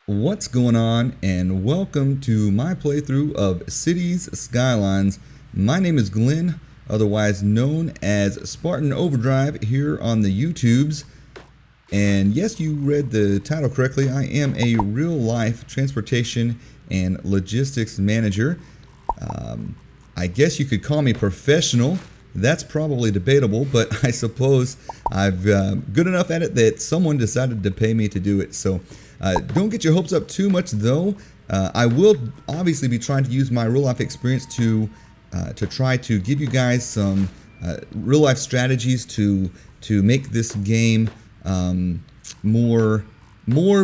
What's going on, and welcome to my playthrough of Cities Skylines. My name is Glenn, otherwise known as Spartan Overdrive here on the YouTubes. And yes, you read the title correctly. I am a real-life transportation and logistics manager. I guess you could call me professional. That's probably debatable, but I suppose I've good enough at it that someone decided to pay me to do it. So don't get your hopes up too much, though. I will obviously be trying to use my real-life experience to try to give you guys some real-life strategies to make this game more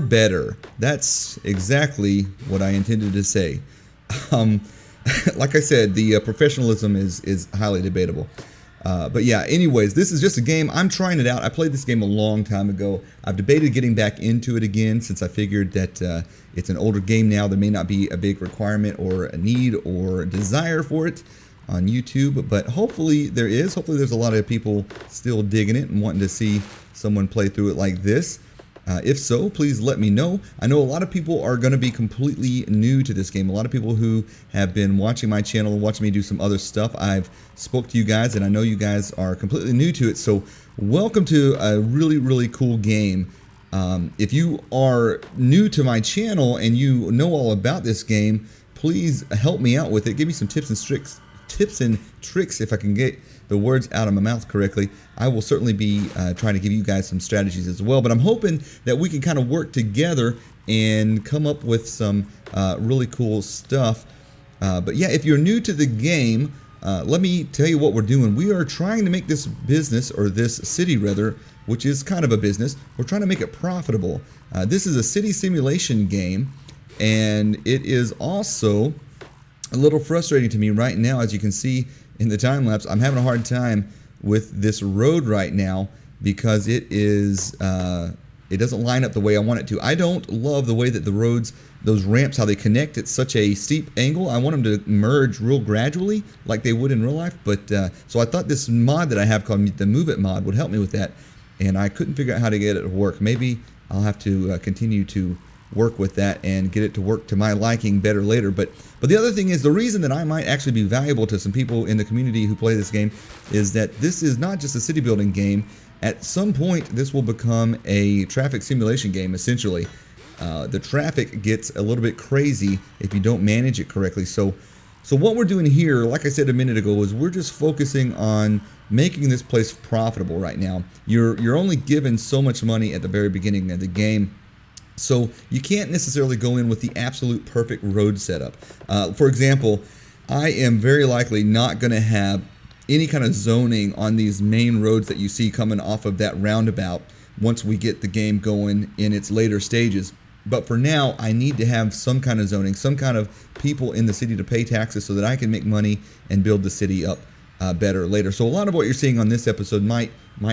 better. That's exactly what I intended to say. Like I said, the professionalism is highly debatable. But yeah, anyways, this is just a game. I'm trying it out. I played this game a long time ago. I've debated getting back into it again since I figured that it's an older game now. There may not be a big requirement or a need or desire for it on YouTube, but hopefully there is. Hopefully there's a lot of people still digging it and wanting to see someone play through it like this. If so, please let me know. I know a lot of people are going to be completely new to this game. A lot of people who have been watching my channel and watching me do some other stuff. I've spoke to you guys, and I know you guys are completely new to it. So welcome to a really, really cool game. If you are new to my channel and you know all about this game, please help me out with it. Give me some tips and tricks if I can get the words out of my mouth correctly. I will certainly be trying to give you guys some strategies as well, but I'm hoping that we can kind of work together and come up with some really cool stuff. But yeah, if you're new to the game, let me tell you what we're doing. We are trying to make this business, or this city rather, which is kind of a business, we're trying to make it profitable. This is a city simulation game, and it is also a little frustrating to me right now. As you can see in the time lapse, I'm having a hard time with this road right now because it doesn't line up the way I want it to. I don't love the way that the roads, those ramps, how they connect at such a steep angle. I want them to merge real gradually like they would in real life. But so I thought this mod that I have called the Move It mod would help me with that, and I couldn't figure out how to get it to work. Maybe I'll have to continue to work with that and get it to work to my liking better later. But the other thing is, the reason that I might actually be valuable to some people in the community who play this game is that this is not just a city building game. At some point, this will become a traffic simulation game, essentially. The traffic gets a little bit crazy if you don't manage it correctly. So what we're doing here, like I said a minute ago, is we're just focusing on making this place profitable right now. You're only given so much money at the very beginning of the game, so you can't necessarily go in with the absolute perfect road setup. For example, I am very likely not going to have any kind of zoning on these main roads that you see coming off of that roundabout once we get the game going in its later stages. But for now, I need to have some kind of zoning, some kind of people in the city to pay taxes so that I can make money and build the city up better later. So a lot of what you're seeing on this episode might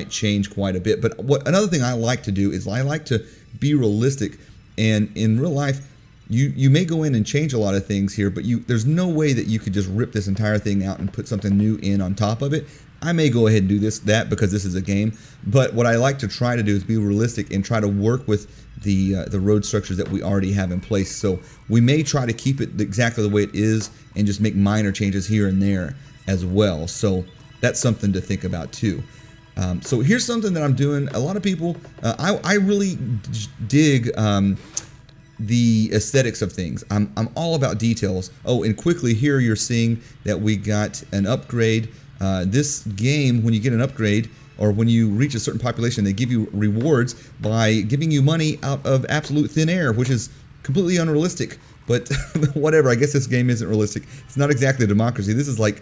change quite a bit. But another thing I like to do is I like to be realistic. And in real life, you may go in and change a lot of things here, but there's no way that you could just rip this entire thing out and put something new in on top of it. I may go ahead and do that because this is a game. But what I like to try to do is be realistic and try to work with the road structures that we already have in place. So we may try to keep it exactly the way it is and just make minor changes here and there as well. So that's something to think about too. So here's something that I'm doing. A lot of people, I really dig the aesthetics of things. I'm all about details. Oh, and quickly here you're seeing that we got an upgrade. This game, when you get an upgrade or when you reach a certain population, they give you rewards by giving you money out of absolute thin air, which is completely unrealistic. But whatever, I guess this game isn't realistic. It's not exactly a democracy. This is like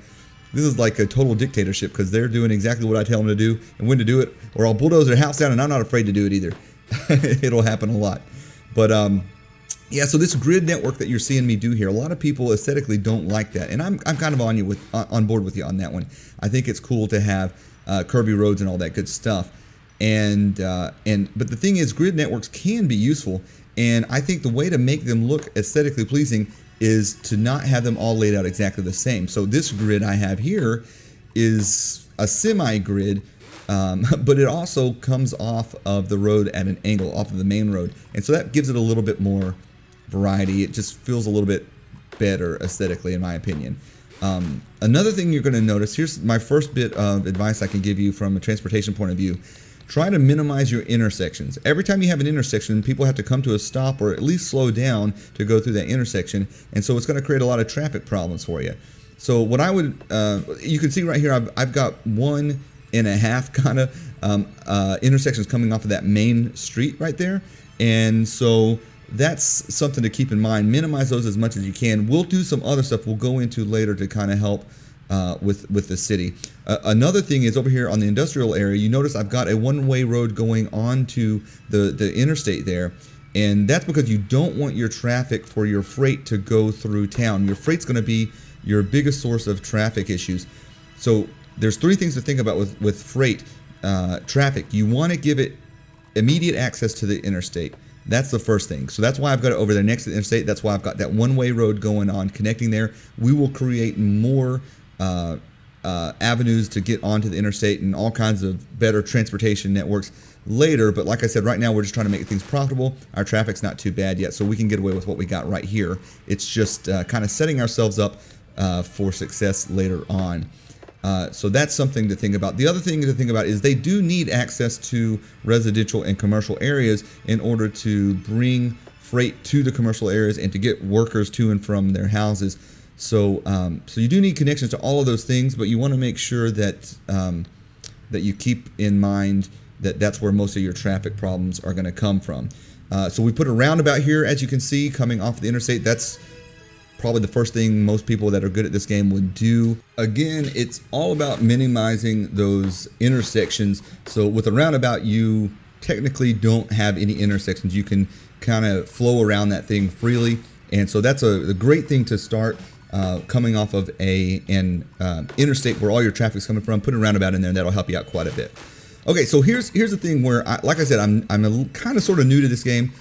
a total dictatorship because they're doing exactly what I tell them to do and when to do it, or I'll bulldoze their house down, and I'm not afraid to do it either. It'll happen a lot. But yeah, so this grid network that you're seeing me do here, a lot of people aesthetically don't like that, and I'm kind of on board with you on that one. I think it's cool to have curvy roads and all that good stuff. But the thing is, grid networks can be useful, and I think the way to make them look aesthetically pleasing is to not have them all laid out exactly the same. So this grid I have here is a semi-grid, but it also comes off of the road at an angle, off of the main road. And so that gives it a little bit more variety. It just feels a little bit better aesthetically, in my opinion. Another thing you're going to notice, here's my first bit of advice I can give you from a transportation point of view. Try to minimize your intersections. Every time you have an intersection, people have to come to a stop or at least slow down to go through that intersection, and so it's going to create a lot of traffic problems for you. So what I would, you can see right here, I've got 1.5 kind of intersections coming off of that main street right there, and so that's something to keep in mind. Minimize those as much as you can. We'll do some other stuff we'll go into later to kind of help with the city. Another thing is over here on the industrial area, you notice I've got a one-way road going onto the interstate there, and that's because you don't want your traffic for your freight to go through town. Your freight's going to be your biggest source of traffic issues. So there's 3 things to think about with freight traffic. You want to give it immediate access to the interstate. That's the first thing. So that's why I've got it over there next to the interstate. That's why I've got that one-way road going on, connecting there. We will create more avenues to get onto the interstate and all kinds of better transportation networks later. But like I said, right now we're just trying to make things profitable. Our traffic's not too bad yet, so we can get away with what we got right here. It's just kind of setting ourselves up for success later on. So that's something to think about. The other thing to think about is they do need access to residential and commercial areas in order to bring freight to the commercial areas and to get workers to and from their houses. So so you do need connections to all of those things, but you want to make sure that that you keep in mind that that's where most of your traffic problems are going to come from. So we put a roundabout here, as you can see, coming off the interstate. That's probably the first thing most people that are good at this game would do. Again, it's all about minimizing those intersections. So with a roundabout, you technically don't have any intersections. You can kind of flow around that thing freely. And so that's a great thing to start coming off of an interstate where all your traffic's coming from. Put a roundabout in there, and that'll help you out quite a bit. Okay, so here's the thing where, like I said, I'm kind of sort of new to this game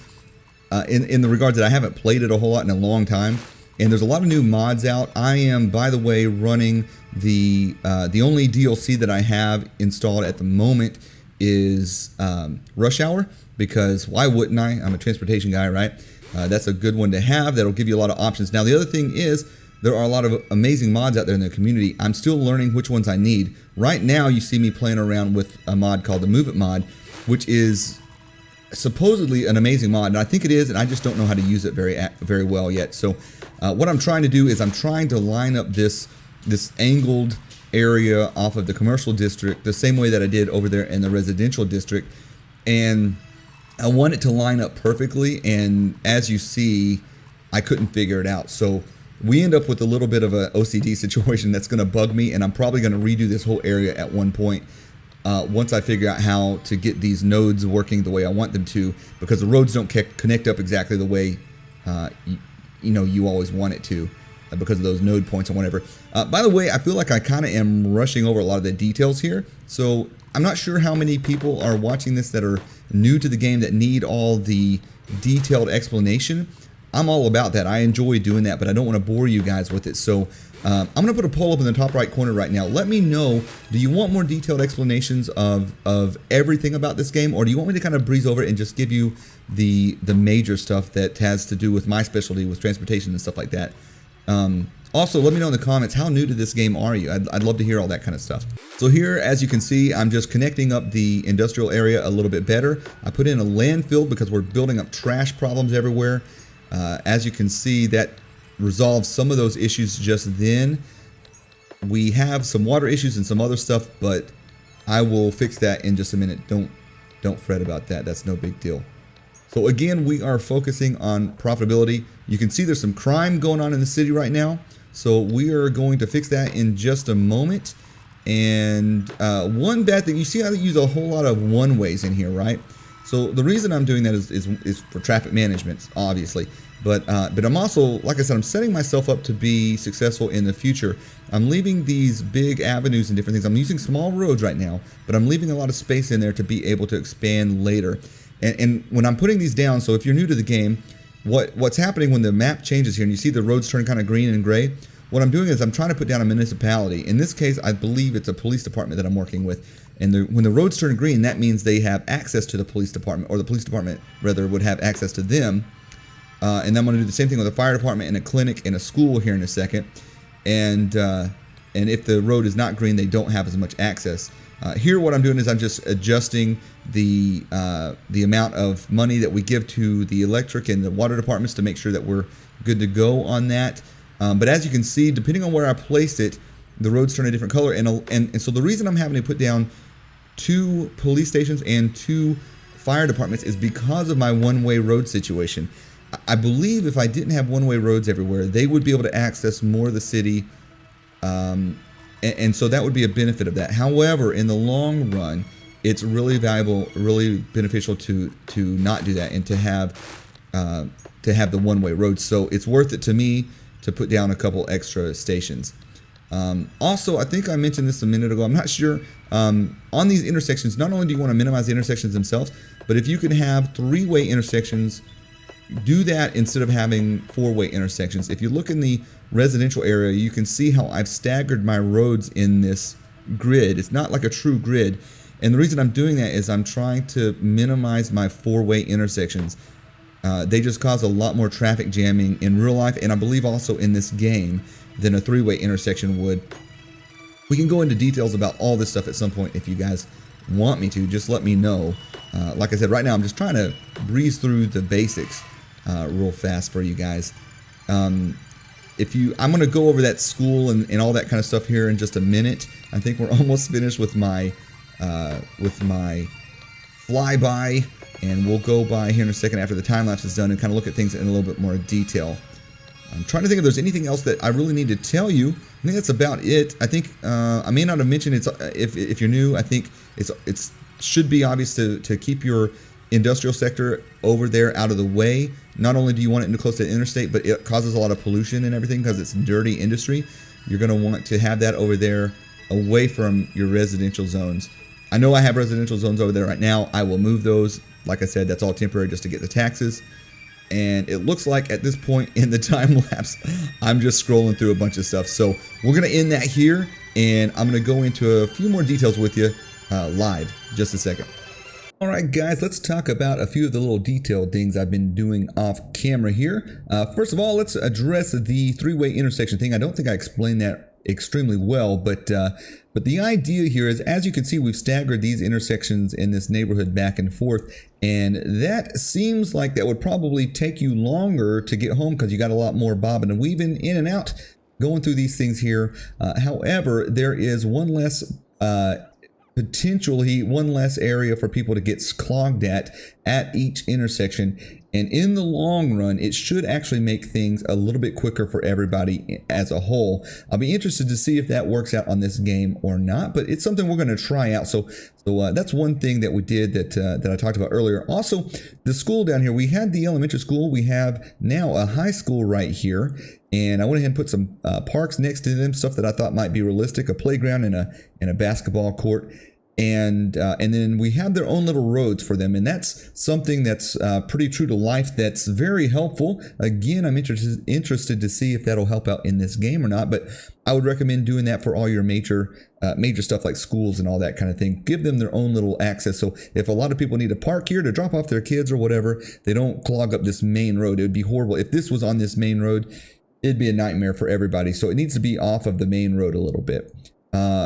in the regards that I haven't played it a whole lot in a long time. And there's a lot of new mods out. I am, by the way, running the only DLC that I have installed at the moment is Rush Hour, because why wouldn't I? I'm a transportation guy, right? That's a good one to have. That'll give you a lot of options. Now, the other thing is there are a lot of amazing mods out there in the community. I'm still learning which ones I need. Right now, you see me playing around with a mod called the Move It mod, which is supposedly an amazing mod, and I think it is, and I just don't know how to use it very well yet. So what I'm trying to do is I'm trying to line up this angled area off of the commercial district the same way that I did over there in the residential district, and I want it to line up perfectly, and as you see, I couldn't figure it out. So we end up with a little bit of an OCD situation that's going to bug me, and I'm probably going to redo this whole area at one point once I figure out how to get these nodes working the way I want them to, because the roads don't connect up exactly the way you always want it to because of those node points and whatever. By the way, I feel like I kind of am rushing over a lot of the details here, so I'm not sure how many people are watching this that are new to the game that need all the detailed explanation. I'm all about that. I enjoy doing that, but I don't want to bore you guys with it. So I'm going to put a poll up in the top right corner right now. Let me know, do you want more detailed explanations of everything about this game, or do you want me to kind of breeze over it and just give you the major stuff that has to do with my specialty with transportation and stuff like that? Also, let me know in the comments, how new to this game are you? I'd love to hear all that kind of stuff. So here, as you can see, I'm just connecting up the industrial area a little bit better. I put in a landfill because we're building up trash problems everywhere. As you can see, that resolves some of those issues just then. We have some water issues and some other stuff, but I will fix that in just a minute. Don't fret about that. That's no big deal. So again, we are focusing on profitability. You can see there's some crime going on in the city right now. So we are going to fix that in just a moment. And one bad thing, you see I use a whole lot of one-ways in here, right? So the reason I'm doing that is for traffic management, obviously. But I'm also, like I said, I'm setting myself up to be successful in the future. I'm leaving these big avenues and different things. I'm using small roads right now, but I'm leaving a lot of space in there to be able to expand later. And when I'm putting these down, so if you're new to the game, what's happening when the map changes here and you see the roads turn kind of green and gray, what I'm doing is I'm trying to put down a municipality. In this case, I believe it's a police department that I'm working with. And when the roads turn green, that means they have access to the police department, or the police department, rather, would have access to them. And then I'm going to do the same thing with a fire department and a clinic and a school here in a second. And if the road is not green, they don't have as much access. Here, what I'm doing is I'm just adjusting the amount of money that we give to the electric and the water departments to make sure that we're good to go on that. But as you can see, depending on where I placed it, the roads turn a different color. And so the reason I'm having to put down 2 police stations and 2 fire departments is because of my one-way road situation. I believe if I didn't have one-way roads everywhere, they would be able to access more of the city. And so that would be a benefit of that. However, in the long run, it's really valuable, really beneficial to not do that and to have the one-way roads. So it's worth it to me to put down a couple extra stations. Also, I think I mentioned this a minute ago. I'm not sure. On these intersections, not only do you want to minimize the intersections themselves, but if you can have 3-way intersections, do that instead of having 4-way intersections. If you look in the residential area, you can see how I've staggered my roads in this grid. It's not like a true grid. And the reason I'm doing that is I'm trying to minimize my 4-way intersections. They just cause a lot more traffic jamming in real life, and I believe also in this game, than a 3-way intersection would. We can go into details about all this stuff at some point if you guys want me to. Just let me know. Like I said, right now I'm just trying to breeze through the basics real fast for you guys. I'm going to go over that school and all that kind of stuff here in just a minute. I think we're almost finished with my flyby, and we'll go by here in a second after the time lapse is done and kind of look at things in a little bit more detail. I'm trying to think if there's anything else that I really need to tell you. I think that's about it. I think I may not have mentioned it's if you're new. I think it's should be obvious to keep your industrial sector over there out of the way. Not only do you want it close to the interstate, but it causes a lot of pollution and everything because it's dirty industry. You're going to want to have that over there away from your residential zones. I know I have residential zones over there right now. I will move those. Like I said, that's all temporary just to get the taxes. And it looks like at this point in the time lapse, I'm just scrolling through a bunch of stuff. So we're going to end that here, and I'm going to go into a few more details with you live. Just a second. All right, guys, let's talk about a few of the little detailed things I've been doing off camera here. First of all, let's address the 3-way intersection thing. I don't think I explained that extremely well, but the idea here is, as you can see, we've staggered these intersections in this neighborhood back and forth, and that seems like that would probably take you longer to get home because you got a lot more bobbing and weaving in and out going through these things here. However, there is one less potentially one less area for people to get clogged at each intersection. And in the long run, it should actually make things a little bit quicker for everybody as a whole. I'll be interested to see if that works out on this game or not, but it's something we're going to try out. So that's one thing that we did that I talked about earlier. Also, the school down here, we had the elementary school. We have now a high school right here. And I went ahead and put some parks next to them, stuff that I thought might be realistic, a playground and a basketball court. And then we have their own little roads for them. And that's something that's pretty true to life. That's very helpful. Again, I'm interested to see if that'll help out in this game or not. But I would recommend doing that for all your major stuff like schools and all that kind of thing. Give them their own little access. So if a lot of people need to park here to drop off their kids or whatever, they don't clog up this main road. It would be horrible. If this was on this main road, it'd be a nightmare for everybody. So it needs to be off of the main road a little bit.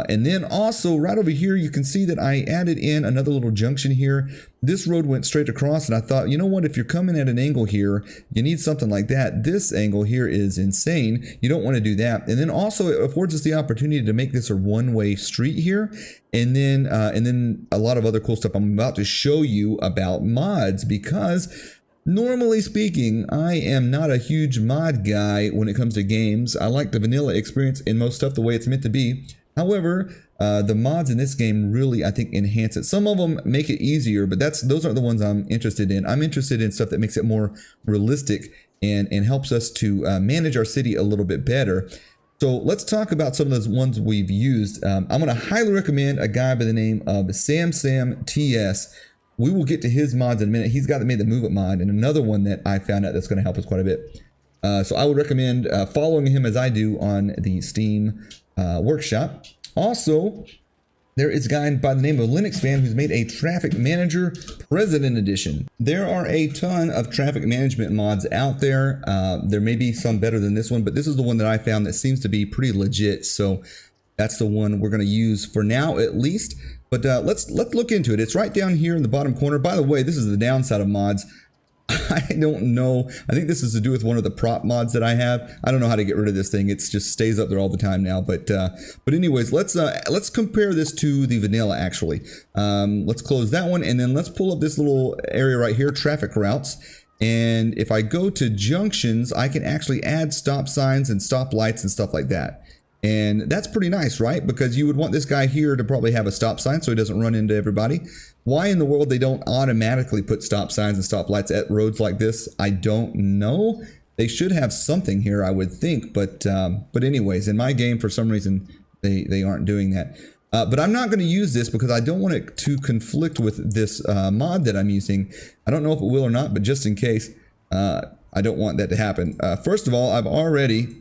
And then also right over here, you can see that I added in another little junction here. This road went straight across, and I thought, you know what, if you're coming at an angle here, you need something like that. This angle here is insane. You don't want to do that. And then also it affords us the opportunity to make this a one-way street here. And then a lot of other cool stuff I'm about to show you about mods, because normally speaking, I am not a huge mod guy when it comes to games. I like the vanilla experience in most stuff the way it's meant to be. However, the mods in this game really, I think, enhance it. Some of them make it easier, but those aren't the ones I'm interested in. I'm interested in stuff that makes it more realistic and helps us to manage our city a little bit better. So let's talk about some of those ones we've used. I'm going to highly recommend a guy by the name of SamTS. We will get to his mods in a minute. He's got made the Move It mod, and another one that I found out that's going to help us quite a bit. So I would recommend following him as I do on the Steam workshop. Also, There is a guy by the name of Linux Fan who's made a Traffic Manager President Edition. There are a ton of traffic management mods out there. There may be some better than this one, but this is the one that I found that seems to be pretty legit. So that's the one we're going to use for now, at least. But let's look into it. It's right down here in the bottom corner. By the way, this is the downside of mods. I don't know. I think this is to do with one of the prop mods that I have. I don't know how to get rid of this thing. It just stays up there all the time now. But anyways, let's compare this to the vanilla actually. Let's close that one and then let's pull up this little area right here, traffic routes. And if I go to junctions, I can actually add stop signs and stop lights and stuff like that. And that's pretty nice, right? Because you would want this guy here to probably have a stop sign so he doesn't run into everybody. Why in the world they don't automatically put stop signs and stop lights at roads like this, I don't know. They should have something here, I would think. But anyways, in my game, for some reason, they aren't doing that. But I'm not going to use this because I don't want it to conflict with this mod that I'm using. I don't know if it will or not, but just in case, I don't want that to happen. First of all, I've already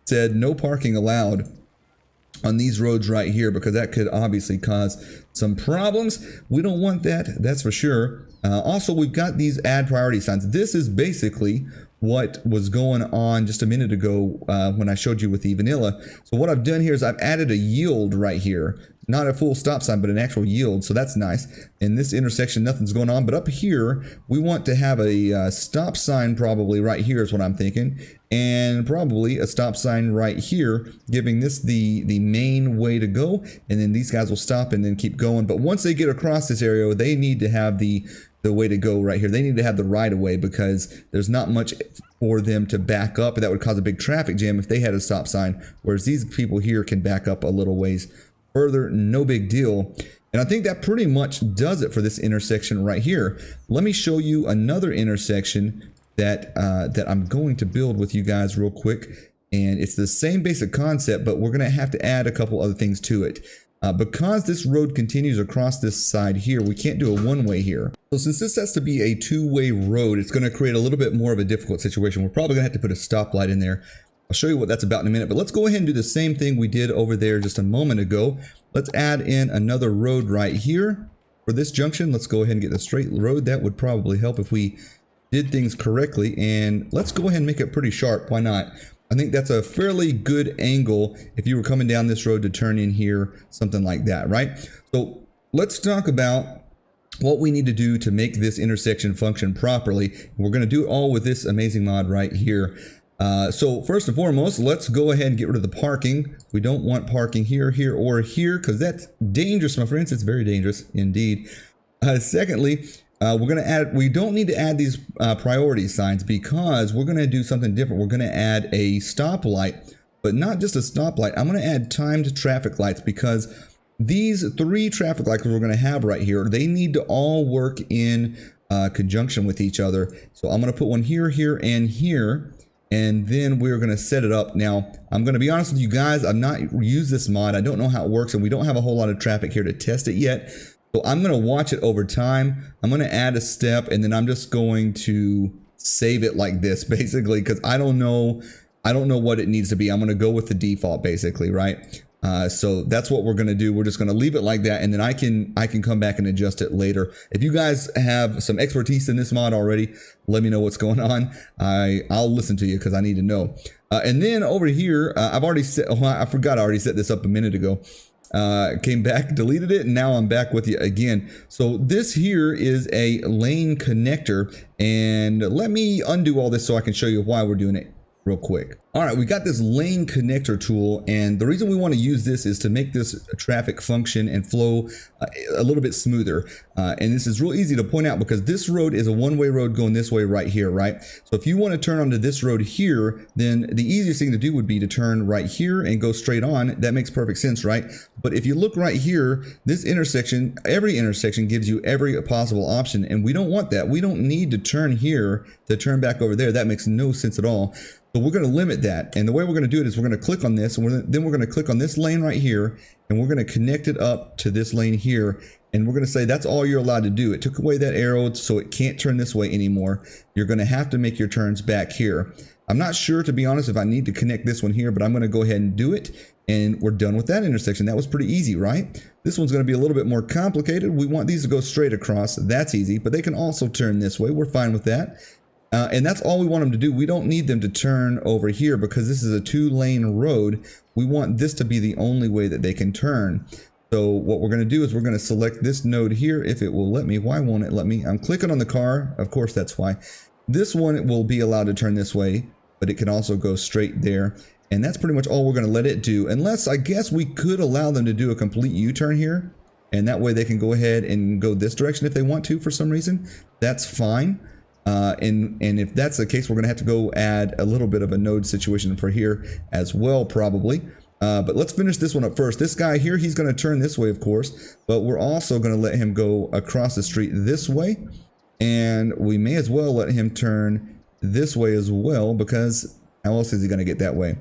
said no parking allowed on these roads right here because that could obviously cause some problems. We don't want that, that's for sure. Also, we've got these add priority signs. This is basically what was going on just a minute ago when I showed you with the vanilla. So what I've done here is I've added a yield right here. Not a full stop sign, but an actual yield. So that's nice. In this intersection, nothing's going on. But up here, we want to have a stop sign probably right here is what I'm thinking. And probably a stop sign right here, giving this the main way to go. And then these guys will stop and then keep going. But once they get across this area, they need to have the way to go right here. They need to have the right of way because there's not much for them to back up. And that would cause a big traffic jam if they had a stop sign. Whereas these people here can back up a little ways further, no big deal. And I think that pretty much does it for this intersection right here. Let me show you another intersection that I'm going to build with you guys real quick. And it's the same basic concept, but we're going to have to add a couple other things to it. Because this road continues across this side here, we can't do a one-way here. So since this has to be a two-way road, it's going to create a little bit more of a difficult situation. We're probably going to have to put a stoplight in there. I'll show you what that's about in a minute, but let's go ahead and do the same thing we did over there just a moment ago. Let's add in another road right here for this junction. Let's go ahead and get the straight road. That would probably help if we did things correctly. And let's go ahead and make it pretty sharp. Why not? I think that's a fairly good angle if you were coming down this road to turn in here, something like that, right? So let's talk about what we need to do to make this intersection function properly. We're going to do it all with this amazing mod right here. So first and foremost, let's go ahead and get rid of the parking. We don't want parking here, here, or here because that's dangerous, my friends. It's very dangerous indeed. Secondly, we're going to add, we don't need to add these priority signs because we're going to do something different. We're going to add a stoplight, but not just a stoplight. I'm going to add timed traffic lights because these three traffic lights we're going to have right here, they need to all work in conjunction with each other. So I'm going to put one here, here, and here. And then we're going to set it up. Now, I'm going to be honest with you guys. I've not used this mod. I don't know how it works, and we don't have a whole lot of traffic here to test it yet. So I'm going to watch it over time. I'm going to add a step, and then I'm just going to save it like this, basically, because I don't know what it needs to be. I'm going to go with the default, basically, right? So that's what we're going to do. We're just going to leave it like that, and then I can come back and adjust it later. If you guys have some expertise in this mod already, let me know what's going on. I'll listen to you because I need to know. And then over here, I've already set. Oh, I forgot I already set this up a minute ago. Came back, deleted it, and now I'm back with you again. So this here is a lane connector, and let me undo all this so I can show you why we're doing it real quick. All right, we got this lane connector tool, and the reason we want to use this is to make this traffic function and flow a little bit smoother. And this is real easy to point out because this road is a one-way road going this way right here, right? So if you want to turn onto this road here, then the easiest thing to do would be to turn right here and go straight on. That makes perfect sense, right? But if you look right here, this intersection, every intersection gives you every possible option, and we don't want that. We don't need to turn here to turn back over there. That makes no sense at all. So we're going to limit that. And the way we're going to do it is we're going to click on this, and then we're going to click on this lane right here, and we're going to connect it up to this lane here. And we're going to say that's all you're allowed to do. It took away that arrow, so it can't turn this way anymore. You're going to have to make your turns back here. I'm not sure, to be honest, if I need to connect this one here, but I'm going to go ahead and do it. And we're done with that intersection. That was pretty easy, right? This one's going to be a little bit more complicated. We want these to go straight across. That's easy, but they can also turn this way. We're fine with that. And that's all we want them to do. We don't need them to turn over here because this is a 2-lane road. We want this to be the only way that they can turn. So what we're going to do is we're going to select this node here if it will let me. Why won't it let me? I'm clicking on the car. Of course, that's why. This one will be allowed to turn this way, but it can also go straight there. And that's pretty much all we're going to let it do. Unless, I guess we could allow them to do a complete U-turn here. And that way they can go ahead and go this direction if they want to for some reason. That's fine. And if that's the case, we're going to have to go add a little bit of a node situation for here as well, probably. But let's finish this one up first. This guy here, he's going to turn this way, of course. But we're also going to let him go across the street this way. And we may as well let him turn this way as well, because how else is he going to get that way?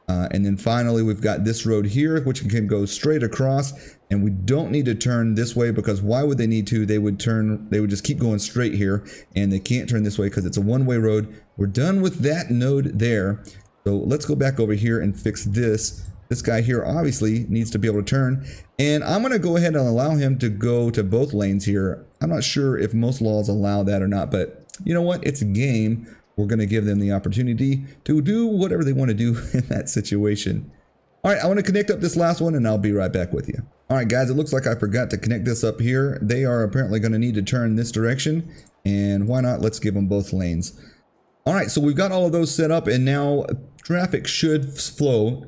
And then finally, we've got this road here, which can go straight across, and we don't need to turn this way because why would they need to? They would just keep going straight here, and they can't turn this way because it's a one-way road. We're done with that node there. So let's go back over here and fix this. This guy here obviously needs to be able to turn, and I'm going to go ahead and allow him to go to both lanes here. I'm not sure if most laws allow that or not, but you know what? It's a game. We're going to give them the opportunity to do whatever they want to do in that situation. All right, I want to connect up this last one and I'll be right back with you. All right, guys, it looks like I forgot to connect this up here. They are apparently going to need to turn this direction, and why not? Let's give them both lanes. All right, so we've got all of those set up, and now traffic should flow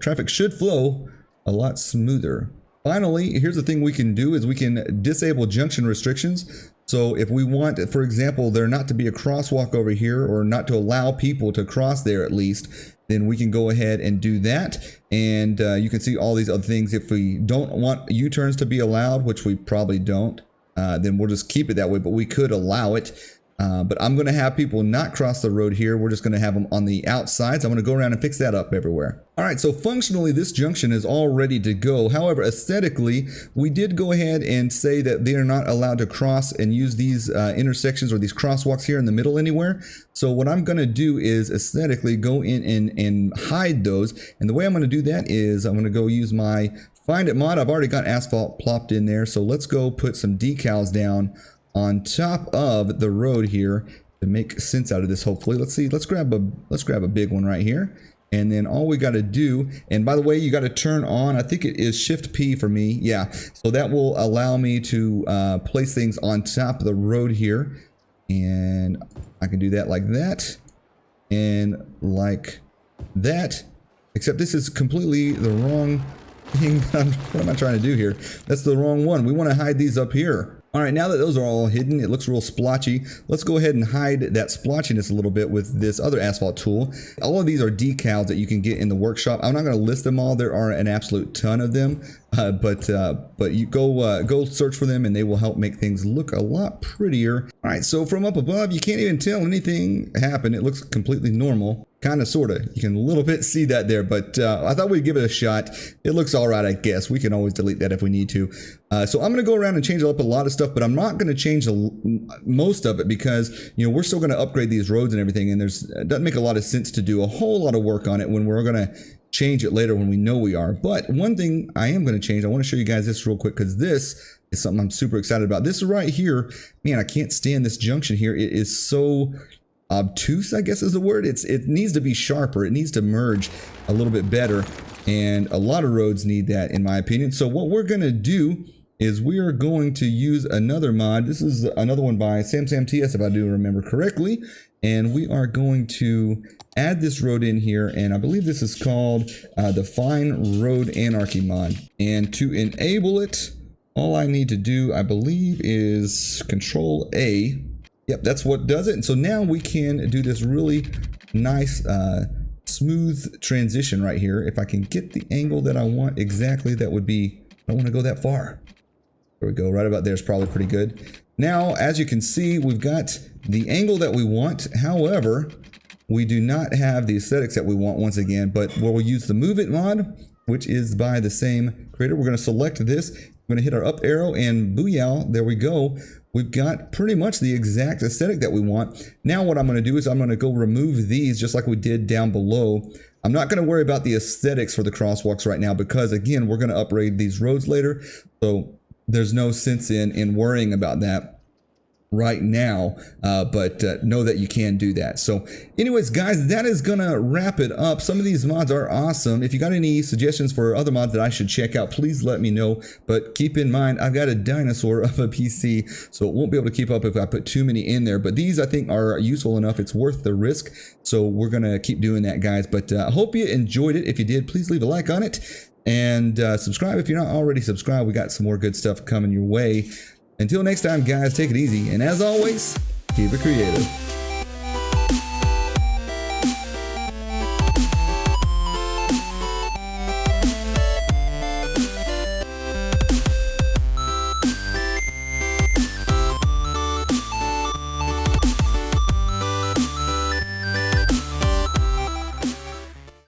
a lot smoother. Finally, here's the thing we can do is we can disable junction restrictions. So if we want, for example, there not to be a crosswalk over here, or not to allow people to cross there at least, then we can go ahead and do that. And you can see all these other things. If we don't want U-turns to be allowed, which we probably don't, then we'll just keep it that way, but we could allow it. But I'm going to have people not cross the road here. We're just going to have them on the outside. So I'm going to go around and fix that up everywhere. All right, so functionally, this junction is all ready to go. However, aesthetically, we did go ahead and say that they are not allowed to cross and use these intersections or these crosswalks here in the middle anywhere. So what I'm going to do is aesthetically go in and hide those. And the way I'm going to do that is I'm going to go use my Find It mod. I've already got asphalt plopped in there. So let's go put some decals down on top of the road here to make sense out of this. Hopefully, let's see. Let's grab a big one right here, and then all we got to do. And by the way, you got to turn on. I think it is Shift P for me. Yeah, so that will allow me to place things on top of the road here, and I can do that like that and like that. Except this is completely the wrong thing. What am I trying to do here? That's the wrong one. We want to hide these up here. All right, now that those are all hidden, it looks real splotchy. Let's go ahead and hide that splotchiness a little bit with this other asphalt tool. All of these are decals that you can get in the workshop. I'm not going to list them all. There are an absolute ton of them, but you go search for them and they will help make things look a lot prettier. All right, so from up above, you can't even tell anything happened. It looks completely normal. Kind of, sort of. You can a little bit see that there, but I thought we'd give it a shot. It looks all right, I guess. We can always delete that if we need to. So I'm going to go around and change up a lot of stuff, but I'm not going to change most of it because, you know, we're still going to upgrade these roads and everything, and it doesn't make a lot of sense to do a whole lot of work on it when we're going to change it later when we know we are. But one thing I am going to change, I want to show you guys this real quick because this is something I'm super excited about. This right here, man, I can't stand this junction here. It is so obtuse, I guess is the word. It needs to be sharper. It needs to merge a little bit better, and a lot of roads need that in my opinion. So what we're going to do is we are going to use another mod. This is another one by Sam TS, if I do remember correctly, and we are going to add this road in here, and I believe this is called the Fine Road Anarchy mod. And to enable it, all I need to do, I believe, is Control A. Yep, that's what does it. And so now we can do this really nice smooth transition right here. If I can get the angle that I want exactly, that would be, I don't want to go that far. There we go, right about there is probably pretty good. Now, as you can see, we've got the angle that we want. However, we do not have the aesthetics that we want once again, but we'll use the Move It mod, which is by the same creator. We're going to select this. We're going to hit our up arrow and booyah, there we go. we've got pretty much the exact aesthetic that we want. Now what I'm going to do is I'm going to go remove these just like we did down below. I'm not going to worry about the aesthetics for the crosswalks right now because, again, we're going to upgrade these roads later. So there's no sense in worrying about that right now, but know that you can do that. So anyways, guys, that is gonna wrap it up. Some of these mods are awesome. If you got any suggestions for other mods that I should check out, please let me know. But keep in mind, I've got a dinosaur of a PC, so it won't be able to keep up if I put too many in there. But these I think are useful enough. It's worth the risk. So we're gonna keep doing that, guys. But I hope you enjoyed it. If you did, please leave a like on it and subscribe if you're not already subscribed. We got some more good stuff coming your way. Until next time, guys, take it easy. And as always, keep it creative.